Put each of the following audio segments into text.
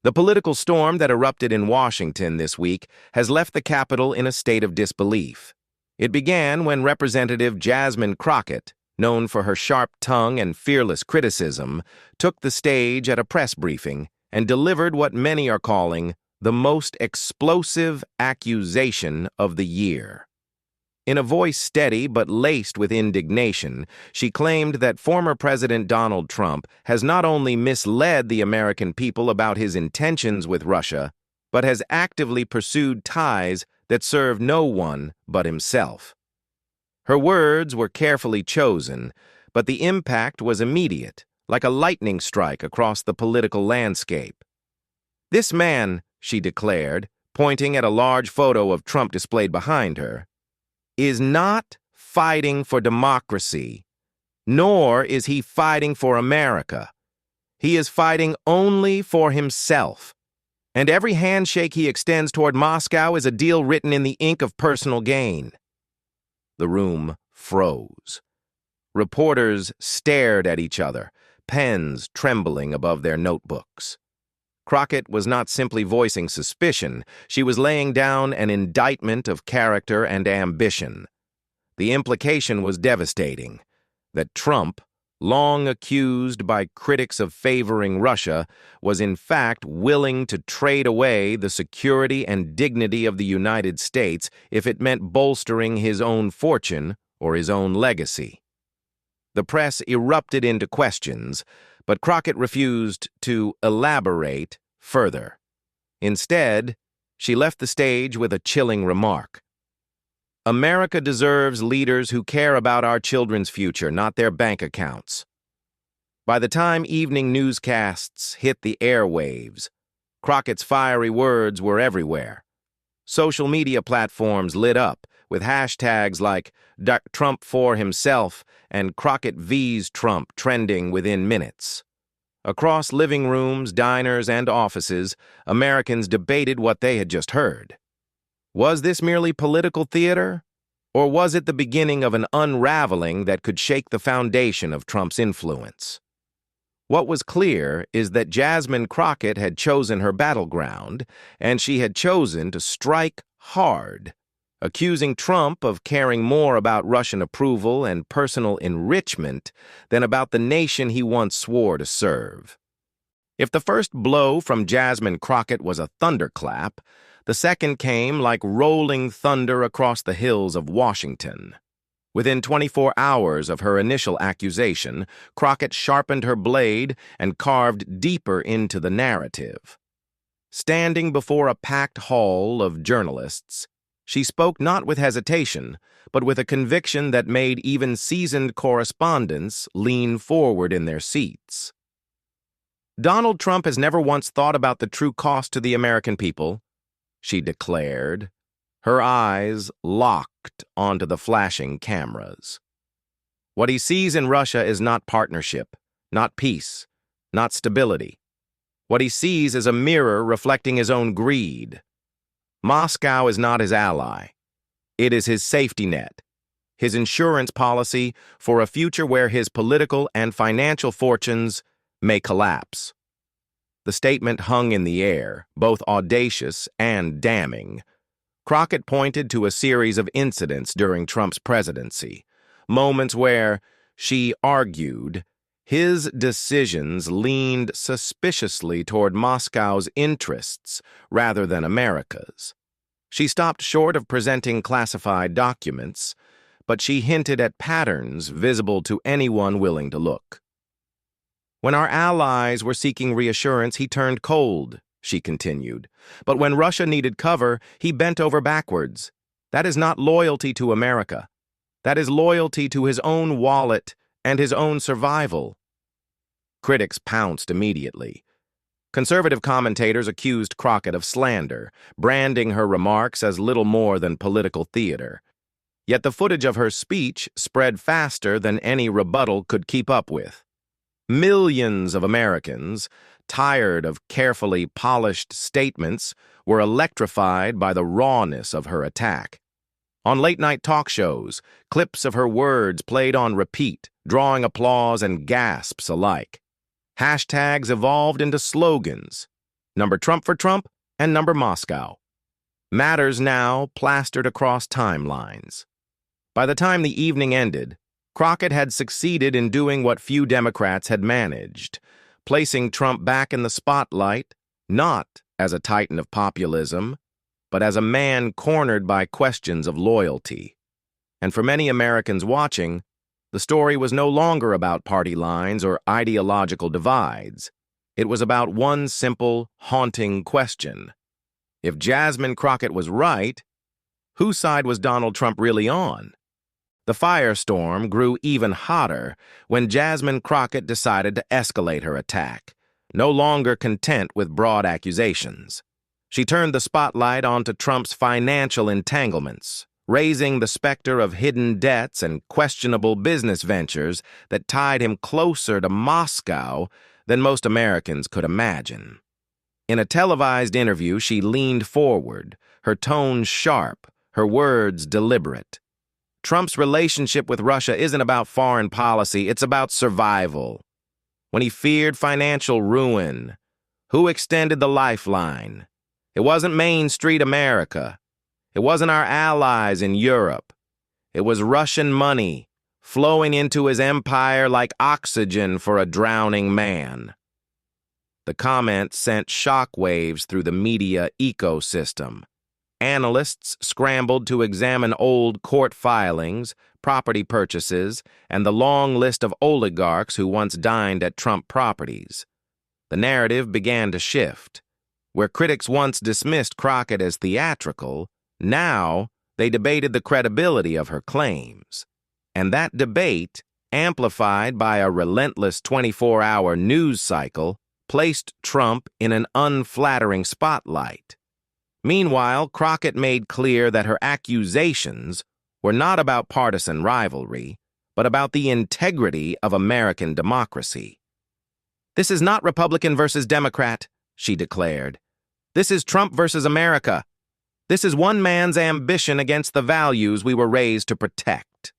The political storm that erupted in Washington this week has left the Capitol in a state of disbelief. It began when Representative Jasmine Crockett, known for her sharp tongue and fearless criticism, took the stage at a press briefing and delivered what many are calling the most explosive accusation of the year. In a voice steady but laced with indignation, she claimed that former President Donald Trump has not only misled the American people about his intentions with Russia, but has actively pursued ties that serve no one but himself. Her words were carefully chosen, but the impact was immediate, like a lightning strike across the political landscape. "This man," she declared, pointing at a large photo of Trump displayed behind her, "is not fighting for democracy, nor is he fighting for America. He is fighting only for himself, and every handshake he extends toward Moscow is a deal written in the ink of personal gain." The room froze. Reporters stared at each other, pens trembling above their notebooks. Crockett was not simply voicing suspicion, she was laying down an indictment of character and ambition. The implication was devastating, that Trump, long accused by critics of favoring Russia, was in fact willing to trade away the security and dignity of the United States if it meant bolstering his own fortune or his own legacy. The press erupted into questions, but Crockett refused to elaborate further. Instead, she left the stage with a chilling remark. "America deserves leaders who care about our children's future, not their bank accounts." By the time evening newscasts hit the airwaves, Crockett's fiery words were everywhere. Social media platforms lit up with hashtags like Trump for himself and Crockett vs. Trump trending within minutes. Across living rooms, diners, and offices, Americans debated what they had just heard. Was this merely political theater, or was it the beginning of an unraveling that could shake the foundation of Trump's influence? What was clear is that Jasmine Crockett had chosen her battleground, and she had chosen to strike hard, accusing Trump of caring more about Russian approval and personal enrichment than about the nation he once swore to serve. If the first blow from Jasmine Crockett was a thunderclap, the second came like rolling thunder across the hills of Washington. Within 24 hours of her initial accusation, Crockett sharpened her blade and carved deeper into the narrative. Standing before a packed hall of journalists, she spoke not with hesitation, but with a conviction that made even seasoned correspondents lean forward in their seats. "Donald Trump has never once thought about the true cost to the American people," she declared, her eyes locked onto the flashing cameras. "What he sees in Russia is not partnership, not peace, not stability. What he sees is a mirror reflecting his own greed. Moscow is not his ally. It is his safety net, his insurance policy for a future where his political and financial fortunes may collapse." The statement hung in the air, both audacious and damning. Crockett pointed to a series of incidents during Trump's presidency, moments where, she argued, his decisions leaned suspiciously toward Moscow's interests rather than America's. She stopped short of presenting classified documents, but she hinted at patterns visible to anyone willing to look. "When our allies were seeking reassurance, he turned cold," she continued. "But when Russia needed cover, he bent over backwards. That is not loyalty to America. That is loyalty to his own wallet and his own survival." Critics pounced immediately. Conservative commentators accused Crockett of slander, branding her remarks as little more than political theater. Yet the footage of her speech spread faster than any rebuttal could keep up with. Millions of Americans, tired of carefully polished statements, were electrified by the rawness of her attack. On late-night talk shows, clips of her words played on repeat, drawing applause and gasps alike. Hashtags evolved into slogans. number Trump for Trump, and number Moscow. Matters now plastered across timelines. By the time the evening ended, Crockett had succeeded in doing what few Democrats had managed, placing Trump back in the spotlight, not as a titan of populism, but as a man cornered by questions of loyalty. And for many Americans watching, the story was no longer about party lines or ideological divides. It was about one simple, haunting question. If Jasmine Crockett was right, whose side was Donald Trump really on? The firestorm grew even hotter when Jasmine Crockett decided to escalate her attack, no longer content with broad accusations. She turned the spotlight onto Trump's financial entanglements, raising the specter of hidden debts and questionable business ventures that tied him closer to Moscow than most Americans could imagine. In a televised interview, she leaned forward, her tone sharp, her words deliberate. Trump's relationship with Russia isn't about foreign policy, it's about survival. When he feared financial ruin, who extended the lifeline? It wasn't Main Street America. It wasn't our allies in Europe. It was Russian money flowing into his empire like oxygen for a drowning man. The comment sent shockwaves through the media ecosystem. Analysts scrambled to examine old court filings, property purchases, and the long list of oligarchs who once dined at Trump properties. The narrative began to shift. Where critics once dismissed Crockett as theatrical, now they debated the credibility of her claims. And that debate, amplified by a relentless 24-hour news cycle, placed Trump in an unflattering spotlight. Meanwhile, Crockett made clear that her accusations were not about partisan rivalry, but about the integrity of American democracy. "This is not Republican versus Democrat," she declared. "This is Trump versus America. This is one man's ambition against the values we were raised to protect."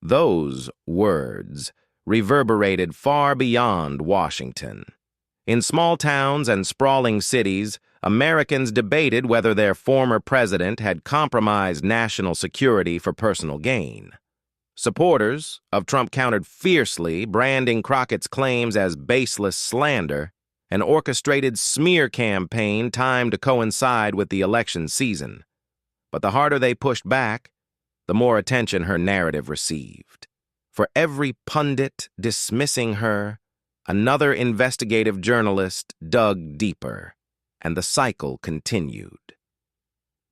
Those words reverberated far beyond Washington. In small towns and sprawling cities, Americans debated whether their former president had compromised national security for personal gain. Supporters of Trump countered fiercely, branding Crockett's claims as baseless slander, an orchestrated smear campaign timed to coincide with the election season. But the harder they pushed back, the more attention her narrative received. For every pundit dismissing her, another investigative journalist dug deeper, and the cycle continued.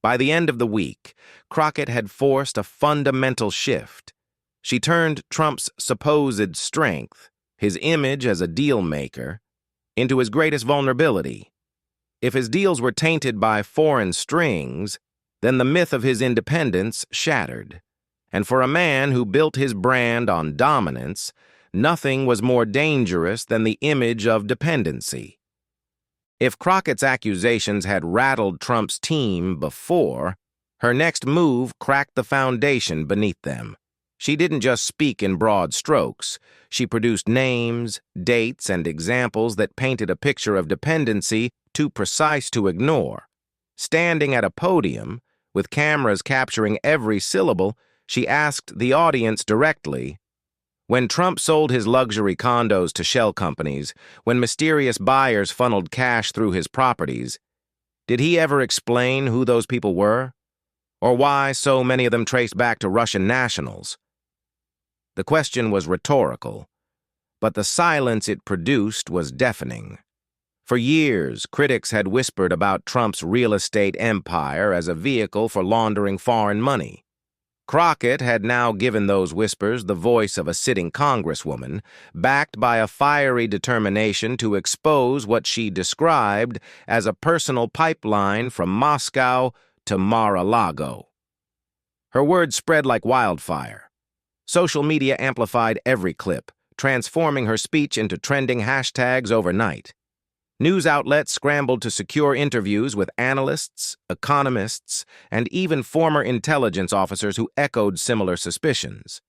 By the end of the week, Crockett had forced a fundamental shift. She turned Trump's supposed strength, his image as a deal-maker, into his greatest vulnerability. If his deals were tainted by foreign strings, then the myth of his independence shattered. And for a man who built his brand on dominance, nothing was more dangerous than the image of dependency. If Crockett's accusations had rattled Trump's team before, her next move cracked the foundation beneath them. She didn't just speak in broad strokes. She produced names, dates, and examples that painted a picture of dependency too precise to ignore. Standing at a podium, with cameras capturing every syllable, she asked the audience directly, when Trump sold his luxury condos to shell companies, when mysterious buyers funneled cash through his properties, did he ever explain who those people were? Or why so many of them traced back to Russian nationals? The question was rhetorical, but the silence it produced was deafening. For years, critics had whispered about Trump's real estate empire as a vehicle for laundering foreign money. Crockett had now given those whispers the voice of a sitting congresswoman, backed by a fiery determination to expose what she described as a personal pipeline from Moscow to Mar-a-Lago. Her words spread like wildfire. Social media amplified every clip, transforming her speech into trending hashtags overnight. News outlets scrambled to secure interviews with analysts, economists, and even former intelligence officers who echoed similar suspicions.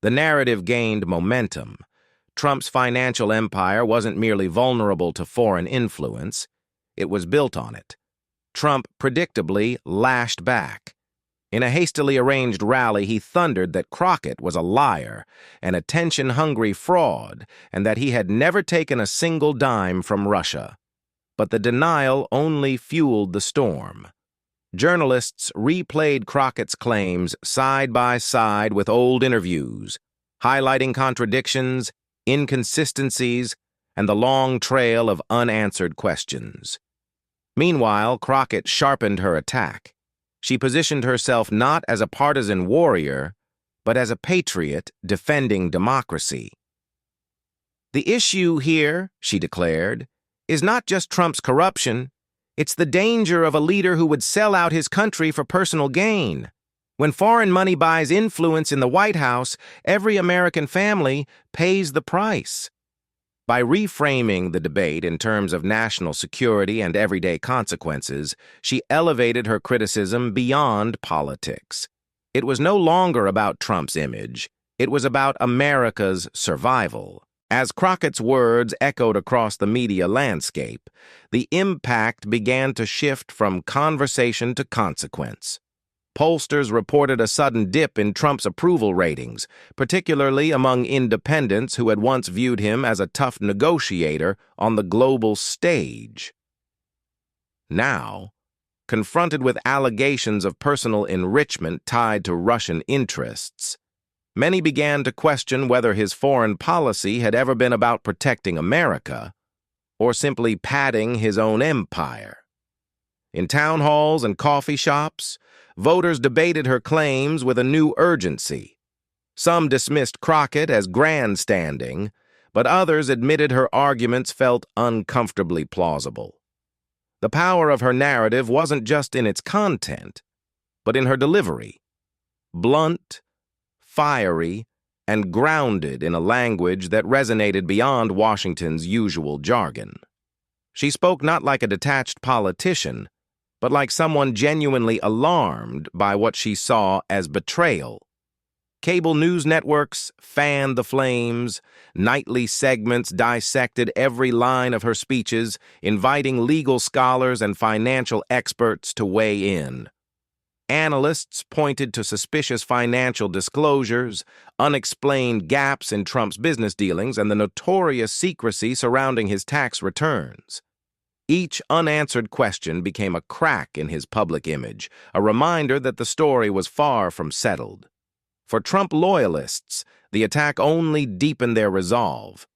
The narrative gained momentum. Trump's financial empire wasn't merely vulnerable to foreign influence, it was built on it. Trump predictably lashed back. In a hastily arranged rally, he thundered that Crockett was a liar, an attention-hungry fraud, and that he had never taken a single dime from Russia. But the denial only fueled the storm. Journalists replayed Crockett's claims side by side with old interviews, highlighting contradictions, inconsistencies, and the long trail of unanswered questions. Meanwhile, Crockett sharpened her attack. She positioned herself not as a partisan warrior, but as a patriot defending democracy. "The issue here," she declared, "is not just Trump's corruption. It's the danger of a leader who would sell out his country for personal gain. When foreign money buys influence in the White House, every American family pays the price." By reframing the debate in terms of national security and everyday consequences, she elevated her criticism beyond politics. It was no longer about Trump's image. It was about America's survival. As Crockett's words echoed across the media landscape, the impact began to shift from conversation to consequence. Pollsters reported a sudden dip in Trump's approval ratings, particularly among independents who had once viewed him as a tough negotiator on the global stage. Now, confronted with allegations of personal enrichment tied to Russian interests, many began to question whether his foreign policy had ever been about protecting America or simply padding his own empire. In town halls and coffee shops, voters debated her claims with a new urgency. Some dismissed Crockett as grandstanding, but others admitted her arguments felt uncomfortably plausible. The power of her narrative wasn't just in its content, but in her delivery. Blunt, fiery, and grounded in a language that resonated beyond Washington's usual jargon. She spoke not like a detached politician, but like someone genuinely alarmed by what she saw as betrayal. Cable news networks fanned the flames, nightly segments dissected every line of her speeches, inviting legal scholars and financial experts to weigh in. Analysts pointed to suspicious financial disclosures, unexplained gaps in Trump's business dealings, and the notorious secrecy surrounding his tax returns. Each unanswered question became a crack in his public image, a reminder that the story was far from settled. For Trump loyalists, the attack only deepened their resolve.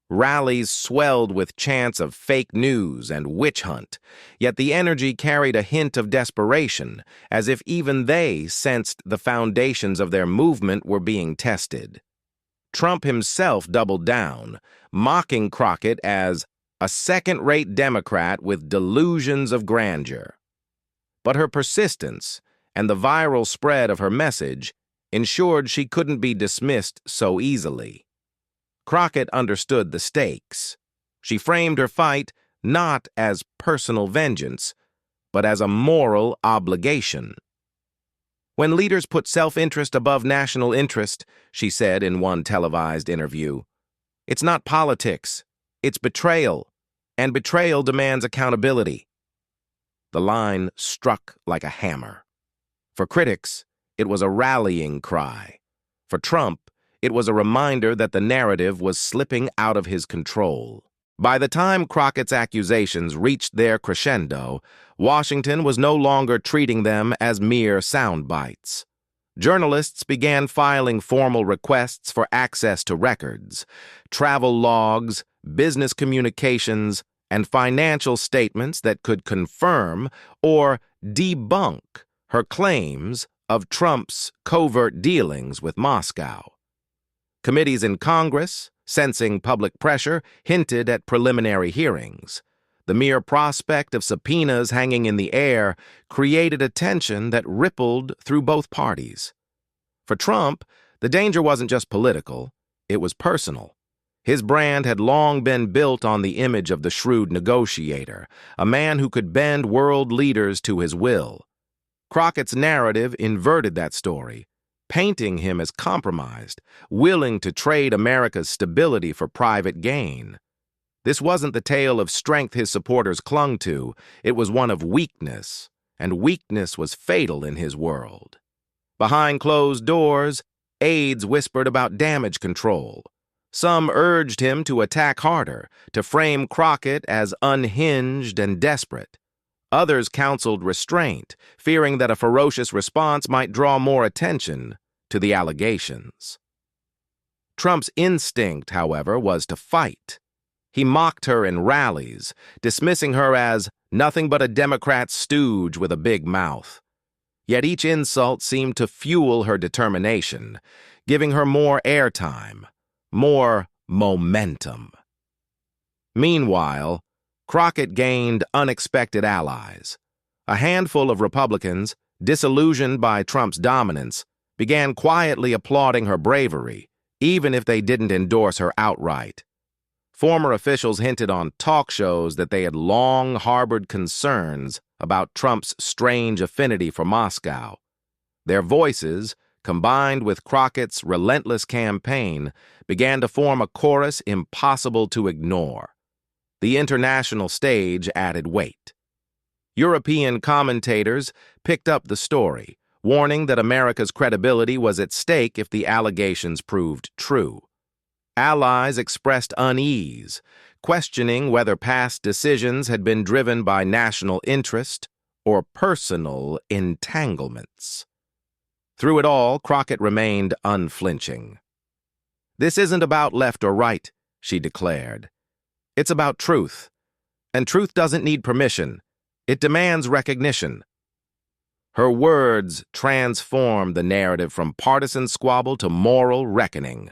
Rallies swelled with chants of fake news and witch hunt, yet the energy carried a hint of desperation, as if even they sensed the foundations of their movement were being tested. Trump himself doubled down, mocking Crockett as a second-rate Democrat with delusions of grandeur. But her persistence and the viral spread of her message ensured she couldn't be dismissed so easily. Crockett understood the stakes. She framed her fight not as personal vengeance, but as a moral obligation. "When leaders put self-interest above national interest," she said in one televised interview, "it's not politics, it's betrayal. And betrayal demands accountability." The line struck like a hammer. For critics, it was a rallying cry. For Trump, it was a reminder that the narrative was slipping out of his control. By the time Crockett's accusations reached their crescendo, Washington was no longer treating them as mere sound bites. Journalists began filing formal requests for access to records, travel logs, business communications, and financial statements that could confirm or debunk her claims of Trump's covert dealings with Moscow. Committees in Congress, sensing public pressure, hinted at preliminary hearings. The mere prospect of subpoenas hanging in the air created a tension that rippled through both parties. For Trump, the danger wasn't just political, it was personal. His brand had long been built on the image of the shrewd negotiator, a man who could bend world leaders to his will. Crockett's narrative inverted that story, painting him as compromised, willing to trade America's stability for private gain. This wasn't the tale of strength his supporters clung to, it was one of weakness, and weakness was fatal in his world. Behind closed doors, aides whispered about damage control. Some urged him to attack harder, to frame Crockett as unhinged and desperate. Others counseled restraint, fearing that a ferocious response might draw more attention to the allegations. Trump's instinct, however, was to fight. He mocked her in rallies, dismissing her as nothing but a Democrat stooge with a big mouth. Yet each insult seemed to fuel her determination, giving her more airtime, more momentum. Meanwhile, Crockett gained unexpected allies. A handful of Republicans, disillusioned by Trump's dominance, began quietly applauding her bravery, even if they didn't endorse her outright. Former officials hinted on talk shows that they had long harbored concerns about Trump's strange affinity for Moscow. Their voices, combined with Crockett's relentless campaign, began to form a chorus impossible to ignore. The international stage added weight. European commentators picked up the story, warning that America's credibility was at stake if the allegations proved true. Allies expressed unease, questioning whether past decisions had been driven by national interest or personal entanglements. Through it all, Crockett remained unflinching. "This isn't about left or right," she declared. "It's about truth, and truth doesn't need permission. It demands recognition." Her words transformed the narrative from partisan squabble to moral reckoning.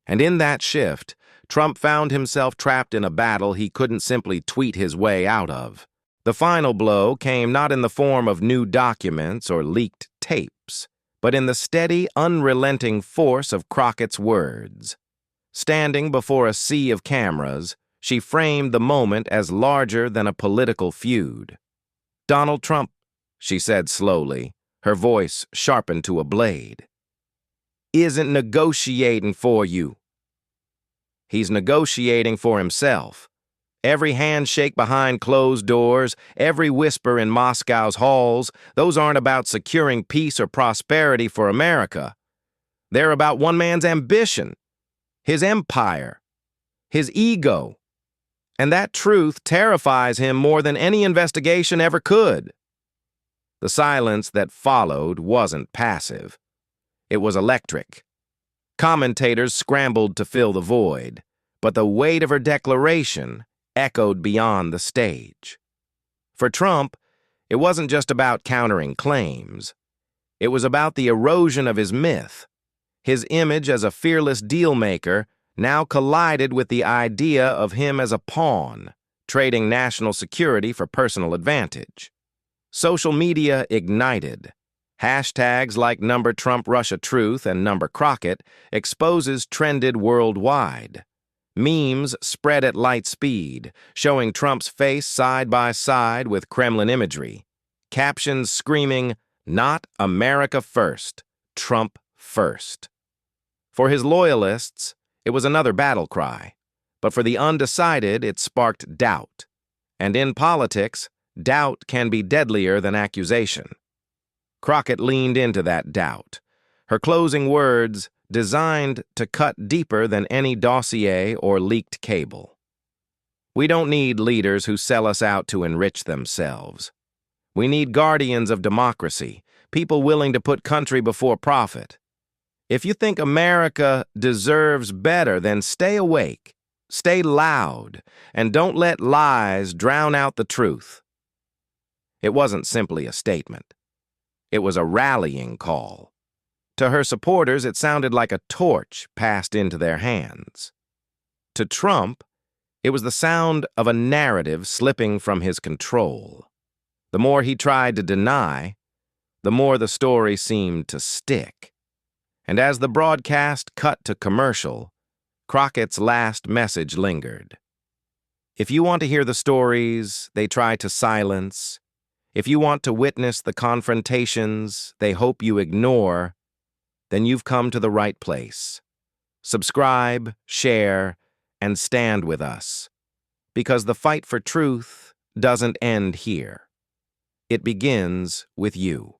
And in that shift, Trump found himself trapped in a battle he couldn't simply tweet his way out of. The final blow came not in the form of new documents or leaked tapes, but in the steady, unrelenting force of Crockett's words. Standing before a sea of cameras, she framed the moment as larger than a political feud. "Donald Trump," she said slowly, her voice sharpened to a blade, "isn't negotiating for you. He's negotiating for himself. Every handshake behind closed doors, every whisper in Moscow's halls, those aren't about securing peace or prosperity for America. They're about one man's ambition, his empire, his ego. And that truth terrifies him more than any investigation ever could." The silence that followed wasn't passive. It was electric. Commentators scrambled to fill the void, but the weight of her declaration echoed beyond the stage. For Trump, it wasn't just about countering claims. It was about the erosion of his myth. His image as a fearless deal-maker now collided with the idea of him as a pawn, trading national security for personal advantage. Social media ignited. Hashtags like #TrumpRussiaTruth and #Crockett exposes trended worldwide. Memes spread at light speed, showing Trump's face side by side with Kremlin imagery. Captions screaming, "Not America first, Trump first." For his loyalists, it was another battle cry. But for the undecided, it sparked doubt. And in politics, doubt can be deadlier than accusation. Crockett leaned into that doubt. Her closing words, designed to cut deeper than any dossier or leaked cable. "We don't need leaders who sell us out to enrich themselves. We need guardians of democracy, people willing to put country before profit. If you think America deserves better, then stay awake, stay loud, and don't let lies drown out the truth." It wasn't simply a statement. It was a rallying call. To her supporters, it sounded like a torch passed into their hands. To Trump, it was the sound of a narrative slipping from his control. The more he tried to deny, the more the story seemed to stick. And as the broadcast cut to commercial, Crockett's last message lingered. "If you want to hear the stories they try to silence, if you want to witness the confrontations they hope you ignore, then you've come to the right place. Subscribe, share, and stand with us. Because the fight for truth doesn't end here. It begins with you.